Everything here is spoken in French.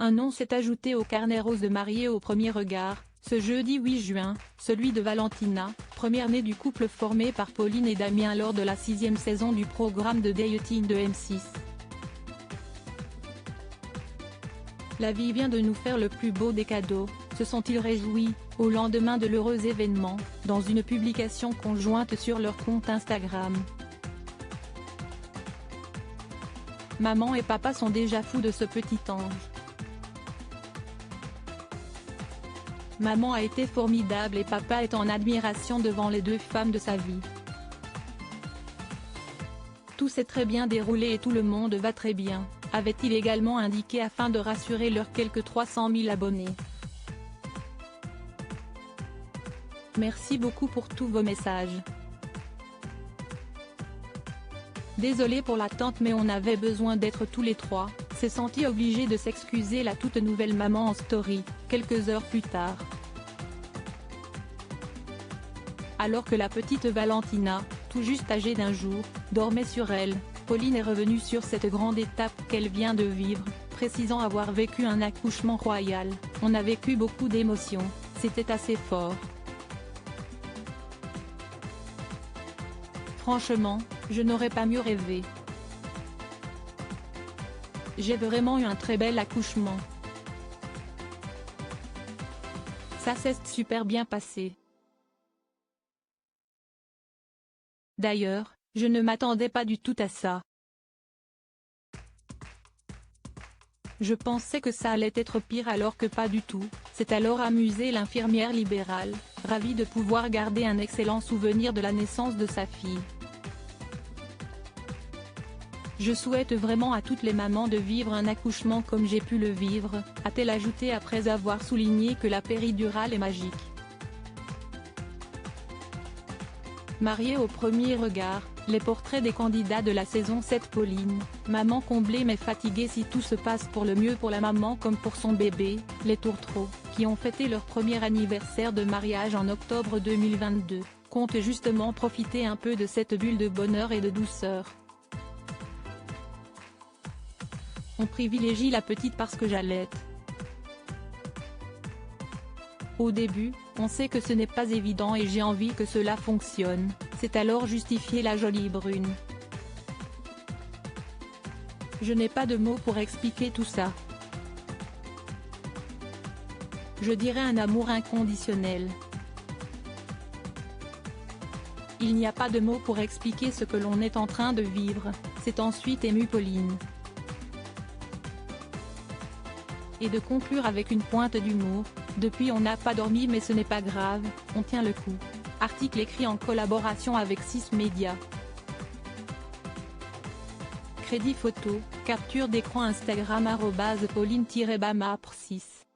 Un nom s'est ajouté au carnet rose de Mariée au premier regard, ce jeudi 8 juin, celui de Valentina, première-née du couple formé par Pauline et Damien lors de la 6e saison du programme de dating de M6. La vie vient de nous faire le plus beau des cadeaux, se sont-ils réjouis, au lendemain de l'heureux événement, dans une publication conjointe sur leur compte Instagram. Maman et papa sont déjà fous de ce petit ange. Maman a été formidable et papa est en admiration devant les deux femmes de sa vie. Tout s'est très bien déroulé et tout le monde va très bien, avait-il également indiqué afin de rassurer leurs quelques 300 000 abonnés. Merci beaucoup pour tous vos messages. Désolé pour l'attente mais on avait besoin d'être tous les trois, s'est senti obligé de s'excuser la toute nouvelle maman en story, quelques heures plus tard. Alors que la petite Valentina, tout juste âgée d'1 jour, dormait sur elle, Pauline est revenue sur cette grande étape qu'elle vient de vivre, précisant avoir vécu un accouchement royal. On a vécu beaucoup d'émotions, c'était assez fort. Franchement, je n'aurais pas mieux rêvé. J'ai vraiment eu un très bel accouchement. Ça s'est super bien passé. D'ailleurs, je ne m'attendais pas du tout à ça. Je pensais que ça allait être pire alors que pas du tout, s'est alors amusée l'infirmière libérale, ravie de pouvoir garder un excellent souvenir de la naissance de sa fille. Je souhaite vraiment à toutes les mamans de vivre un accouchement comme j'ai pu le vivre, a-t-elle ajouté après avoir souligné que la péridurale est magique. Mariée au premier regard, les portraits des candidats de la saison 7. Pauline, maman comblée mais fatiguée si tout se passe pour le mieux pour la maman comme pour son bébé, les tourtereaux, qui ont fêté leur premier anniversaire de mariage en octobre 2022, comptent justement profiter un peu de cette bulle de bonheur et de douceur. On privilégie la petite parce que j'allaite. Au début, on sait que ce n'est pas évident et j'ai envie que cela fonctionne, c'est alors justifié la jolie brune. Je n'ai pas de mots pour expliquer tout ça. Je dirais un amour inconditionnel. Il n'y a pas de mots pour expliquer ce que l'on est en train de vivre, c'est ensuite ému Pauline. Et de conclure avec une pointe d'humour, depuis on n'a pas dormi mais ce n'est pas grave, on tient le coup. Article écrit en collaboration avec 6 médias. Crédit photo, capture d'écran Instagram @pauline-bamapre6.